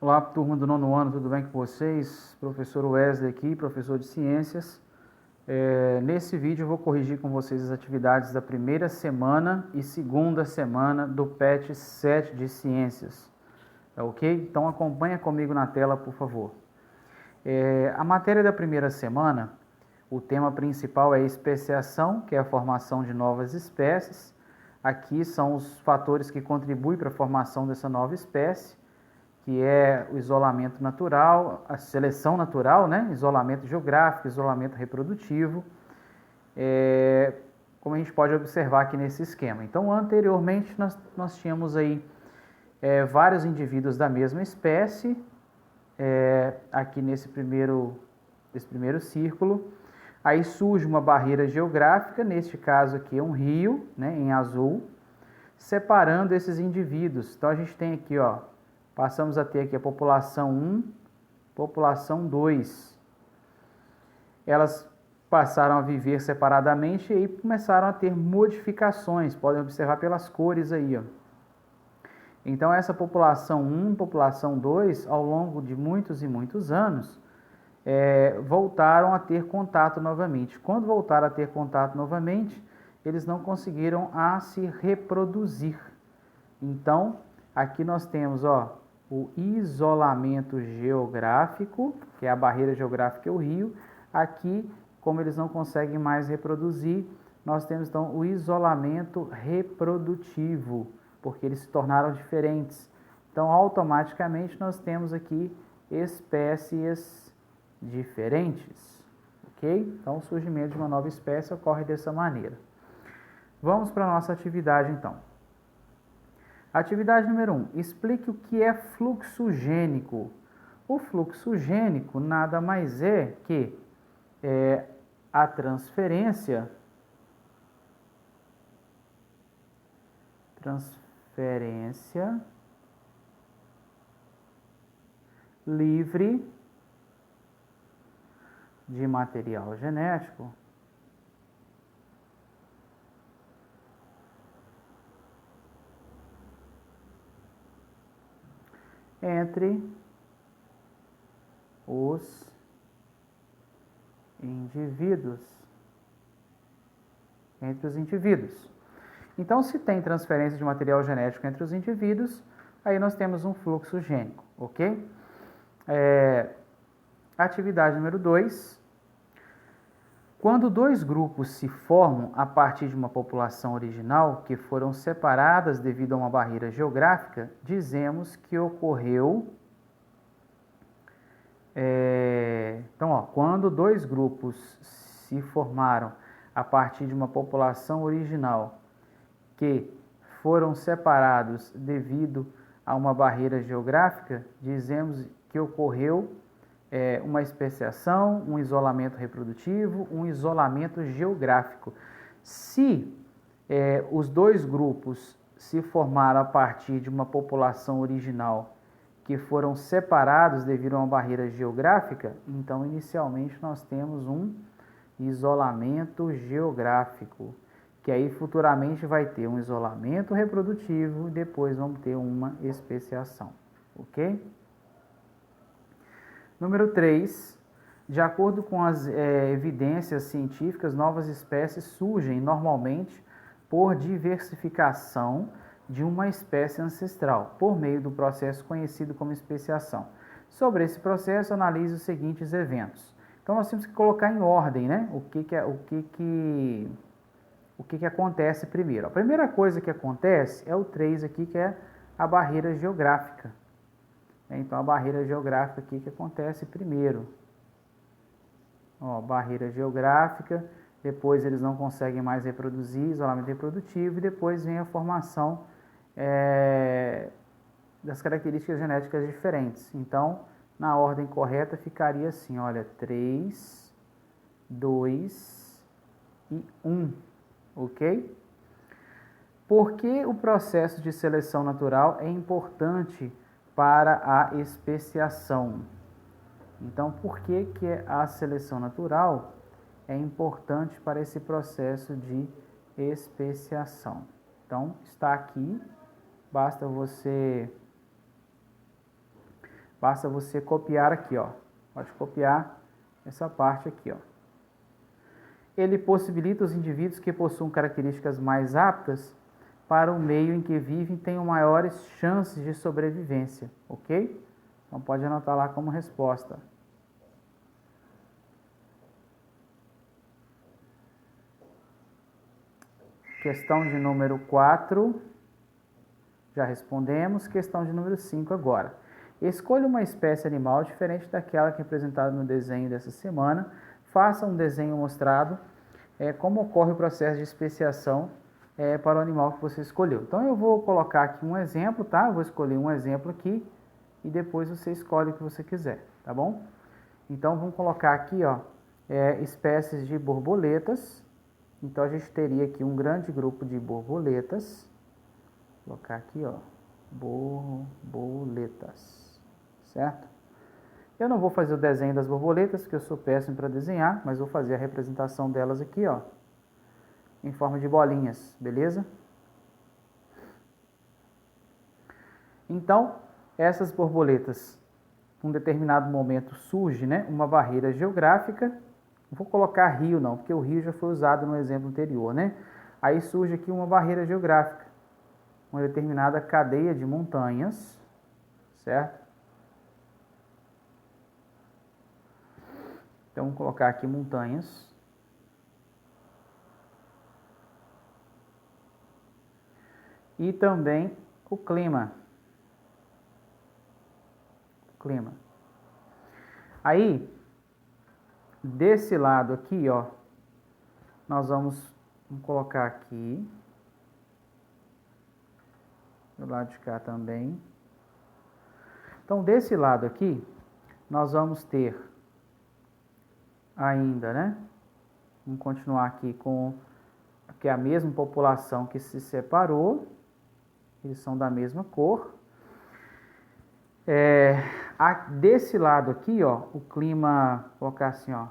Olá, turma do nono ano, tudo bem com vocês? Professor Wesley aqui, professor de ciências. Nesse vídeo eu vou corrigir com vocês as atividades da primeira semana e segunda semana do PET 7 de ciências, tá ok? Então acompanha comigo na tela, por favor. A matéria da primeira semana, o tema principal é especiação, que é a formação de novas espécies. Aqui são os fatores que contribuem para a formação dessa nova espécie, que é o isolamento natural, a seleção natural, né? Isolamento geográfico, isolamento reprodutivo, como a gente pode observar aqui nesse esquema. Então, anteriormente, nós tínhamos aí vários indivíduos da mesma espécie, aqui nesse primeiro círculo. Aí surge uma barreira geográfica, neste caso aqui é um rio, né, em azul, separando esses indivíduos. Então, a gente tem aqui, ó, passamos a ter aqui a população 1, população 2. Elas passaram a viver separadamente e começaram a ter modificações, podem observar pelas cores aí, ó. Então essa população 1, população 2, ao longo de muitos e muitos anos, voltaram a ter contato novamente. Quando voltaram a ter contato novamente, eles não conseguiram se reproduzir. Então, aqui nós temos, ó, o isolamento geográfico, que é a barreira geográfica é o rio. Aqui, como eles não conseguem mais reproduzir, nós temos então o isolamento reprodutivo, porque eles se tornaram diferentes. Então, automaticamente, nós temos aqui espécies diferentes, ok? Então, o surgimento de uma nova espécie ocorre dessa maneira. Vamos para a nossa atividade, então. Atividade número 1. Explique o que é fluxo gênico. O fluxo gênico nada mais é que a transferência livre de material genético entre os indivíduos. Então, se tem transferência de material genético entre os indivíduos, aí nós temos um fluxo gênico, ok? Atividade número 2. Quando dois grupos se formam a partir de uma população original que foram separadas devido a uma barreira geográfica, dizemos que ocorreu... Então, ó, quando dois grupos se formaram a partir de uma população original que foram separados devido a uma barreira geográfica, dizemos que ocorreu uma especiação, um isolamento reprodutivo, um isolamento geográfico. Se os dois grupos se formaram a partir de uma população original que foram separados devido a uma barreira geográfica, então inicialmente nós temos um isolamento geográfico, que aí futuramente vai ter um isolamento reprodutivo e depois vamos ter uma especiação, ok? Número 3, de acordo com as evidências científicas, novas espécies surgem normalmente por diversificação de uma espécie ancestral, por meio do processo conhecido como especiação. Sobre esse processo, analise os seguintes eventos. Então, nós temos que colocar em ordem, né? O que acontece primeiro. A primeira coisa que acontece é o 3 aqui, que é a barreira geográfica. Então, a barreira geográfica aqui que acontece primeiro. Ó, barreira geográfica, depois eles não conseguem mais reproduzir, isolamento reprodutivo, e depois vem a formação das características genéticas diferentes. Então, na ordem correta ficaria assim, olha, 3, 2 e 1, ok? Por que o processo de seleção natural é importante para a especiação? Então, por que a seleção natural é importante para esse processo de especiação? Então, está aqui, basta você Basta você copiar aqui, ó. Pode copiar essa parte aqui, ó. Ele possibilita os indivíduos que possuem características mais aptas para o meio em que vivem tenham maiores chances de sobrevivência, ok? Então pode anotar lá como resposta. Questão de número 4, já respondemos. Questão de número 5 agora. Escolha uma espécie animal diferente daquela que é apresentada no desenho dessa semana. Faça um desenho mostrado como ocorre o processo de especiação para o animal que você escolheu. Então eu vou colocar aqui um exemplo, tá? Eu vou escolher um exemplo aqui e depois você escolhe o que você quiser, tá bom? Então vamos colocar aqui, ó, espécies de borboletas. Então a gente teria aqui um grande grupo de borboletas. Vou colocar aqui, ó, borboletas, certo? Eu não vou fazer o desenho das borboletas, porque eu sou péssimo para desenhar, mas vou fazer a representação delas aqui, ó, em forma de bolinhas, beleza? Então, essas borboletas, em um determinado momento surge, né, uma barreira geográfica. Não vou colocar rio não, porque o rio já foi usado no exemplo anterior, né? Aí surge aqui uma barreira geográfica, uma determinada cadeia de montanhas, certo? Então, vamos colocar aqui montanhas. E também o clima. Aí, desse lado aqui, ó, nós vamos colocar aqui. Do lado de cá também. Então, desse lado aqui, nós vamos ter ainda, né? Vamos continuar aqui com a mesma população que se separou. Eles são da mesma cor. Desse lado aqui, ó, o clima, vou colocar assim, ó,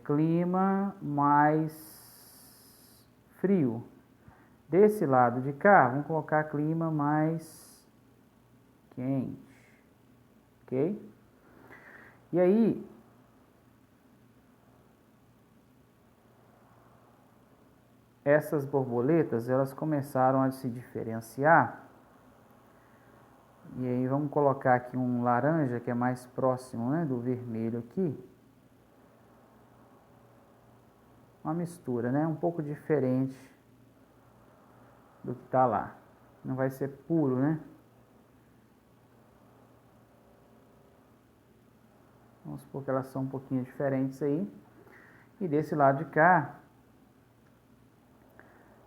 clima mais frio. Desse lado de cá, vamos colocar clima mais quente, ok? E aí, essas borboletas, elas começaram a se diferenciar. E aí vamos colocar aqui um laranja, que é mais próximo, né, do vermelho aqui. Uma mistura, né, um pouco diferente do que está lá. Não vai ser puro, né? Vamos supor que elas são um pouquinho diferentes aí. E desse lado de cá,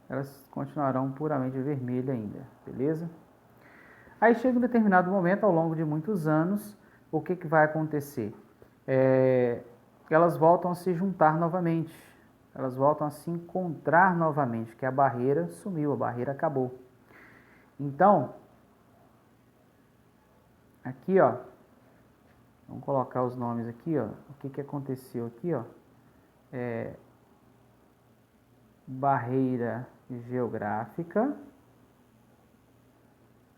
elas continuarão puramente vermelhas ainda, beleza? Aí chega um determinado momento, ao longo de muitos anos, o que vai acontecer? Elas voltam a se juntar novamente, elas voltam a se encontrar novamente, que a barreira sumiu, a barreira acabou. Então, aqui, ó, vamos colocar os nomes aqui, ó, o que aconteceu aqui, ó, barreira geográfica.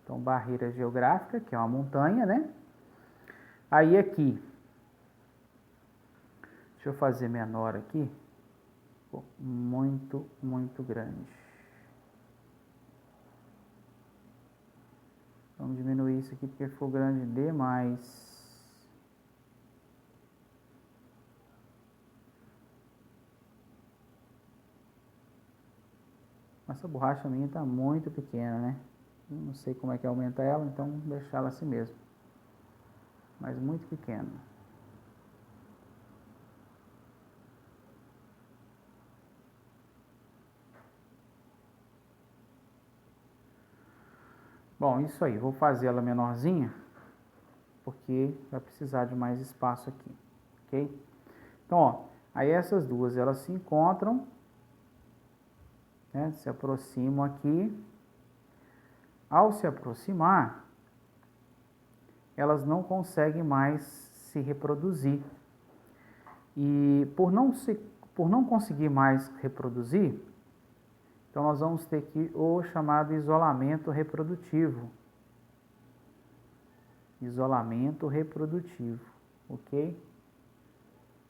Então, barreira geográfica, que é uma montanha, né? Aí aqui, deixa eu fazer menor aqui, muito, muito grande. Vamos diminuir isso aqui porque ficou grande demais. Essa borracha minha está muito pequena, né? Não sei como é que aumenta ela, então vou deixar ela assim mesmo. Mas muito pequena. Bom, isso aí. Vou fazer ela menorzinha, porque vai precisar de mais espaço aqui, ok? Então, ó, aí essas duas, elas se encontram, né? Se aproximam aqui. Ao se aproximar, elas não conseguem mais se reproduzir. E por não conseguir mais reproduzir, então nós vamos ter aqui o chamado isolamento reprodutivo. Isolamento reprodutivo, ok?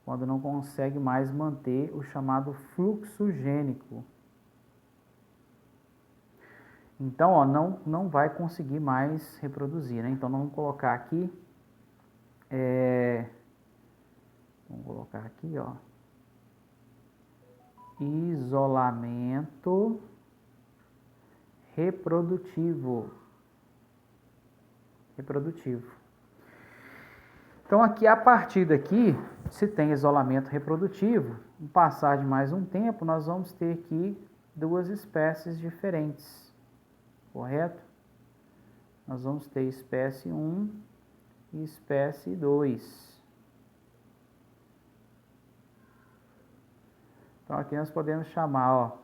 Quando não consegue mais manter o chamado fluxo gênico. Então, ó, não vai conseguir mais reproduzir, né? Então, vamos colocar aqui, ó, isolamento reprodutivo. Então, aqui, a partir daqui, se tem isolamento reprodutivo, no passar de mais um tempo, nós vamos ter aqui duas espécies diferentes, correto? Nós vamos ter espécie 1 e espécie 2. Então, aqui nós podemos chamar, ó,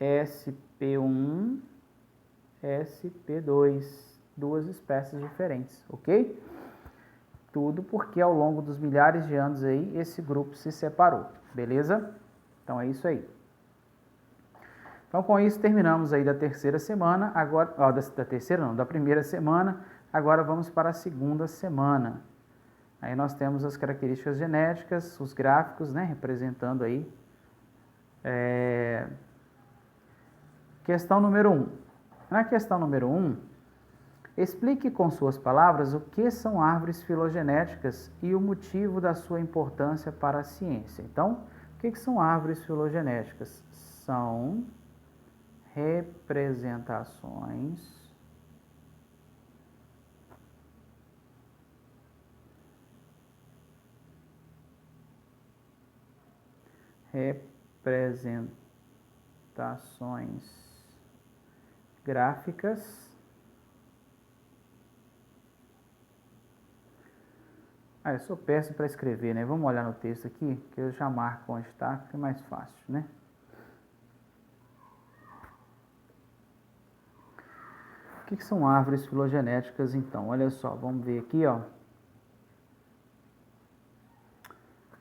SP1, SP2, duas espécies diferentes, ok? Tudo porque ao longo dos milhares de anos aí, esse grupo se separou, beleza? Então é isso aí. Então com isso terminamos aí da terceira semana, agora, ó, da terceira não, da primeira semana, agora vamos para a segunda semana. Aí nós temos as características genéticas, os gráficos, né, representando aí. Questão número 1. Na questão número 1, explique com suas palavras o que são árvores filogenéticas e o motivo da sua importância para a ciência. Então, o que são árvores filogenéticas? São representações gráficas eu sou péssimo para escrever, né? Vamos olhar no texto aqui, que eu já marco onde está, que é mais fácil, né? O que são árvores filogenéticas, então? Olha só, vamos ver aqui, ó.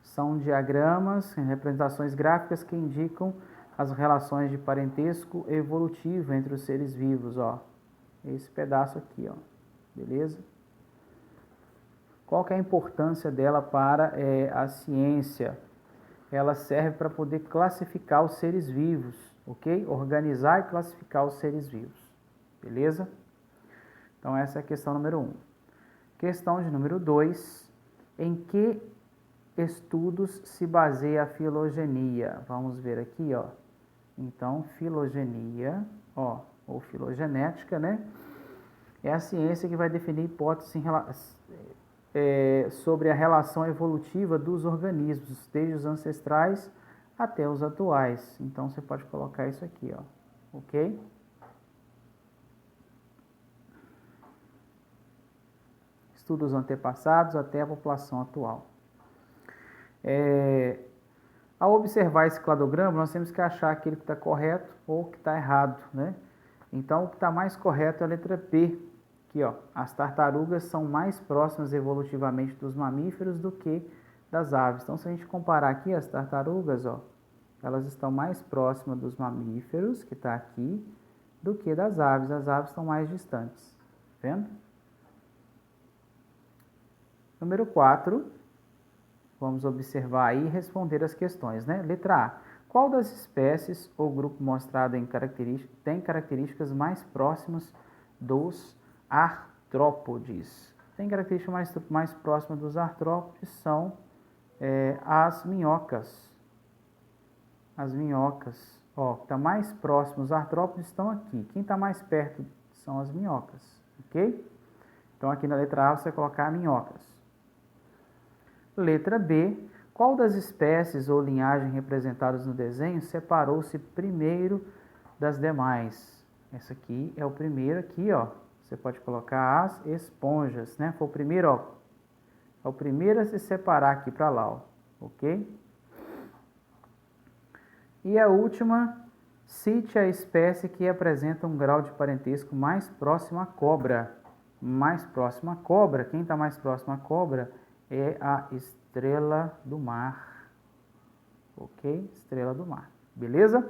São diagramas, representações gráficas que indicam as relações de parentesco evolutivo entre os seres vivos, ó. Esse pedaço aqui, ó. Beleza? Qual que é a importância dela para a ciência? Ela serve para poder classificar os seres vivos, ok? Organizar e classificar os seres vivos, beleza? Então essa é a questão número 1. Questão de número 2, em que estudos se baseia a filogenia? Vamos ver aqui, ó. Então, filogenia, ó, ou filogenética, né? É a ciência que vai definir hipóteses sobre a relação evolutiva dos organismos, desde os ancestrais até os atuais. Então, você pode colocar isso aqui, ó, ok? Estudos antepassados até a população atual. Ao observar esse cladograma, nós temos que achar aquele que está correto ou que está errado, né? Então, o que está mais correto é a letra P. Aqui, ó, as tartarugas são mais próximas evolutivamente dos mamíferos do que das aves. Então, se a gente comparar aqui as tartarugas, ó, elas estão mais próximas dos mamíferos, que está aqui, do que das aves. As aves estão mais distantes. Tá vendo? Número 4, vamos observar aí e responder as questões, né? Letra A. Qual das espécies ou grupo mostrado em tem características mais próximas dos artrópodes? Tem características mais próximas dos artrópodes são as minhocas. As minhocas. Ó, está mais próximo, os artrópodes estão aqui. Quem está mais perto são as minhocas, ok? Então, aqui na letra A, você vai colocar minhocas. Letra B. Qual das espécies ou linhagem representadas no desenho separou-se primeiro das demais? Essa aqui é o primeiro aqui, ó. Você pode colocar as esponjas, né? Foi o primeiro, ó. É o primeiro a se separar aqui para lá, ó. Ok? E a última, cite a espécie que apresenta um grau de parentesco mais próximo à cobra. Mais próximo à cobra, quem está mais próximo à cobra é a estrela do mar. Ok? Estrela do mar. Beleza?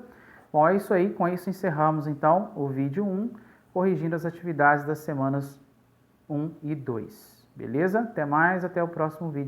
Bom, é isso aí. Com isso encerramos, então, o vídeo 1, corrigindo as atividades das semanas 1 1 e 2. Beleza? Até mais, até o próximo vídeo.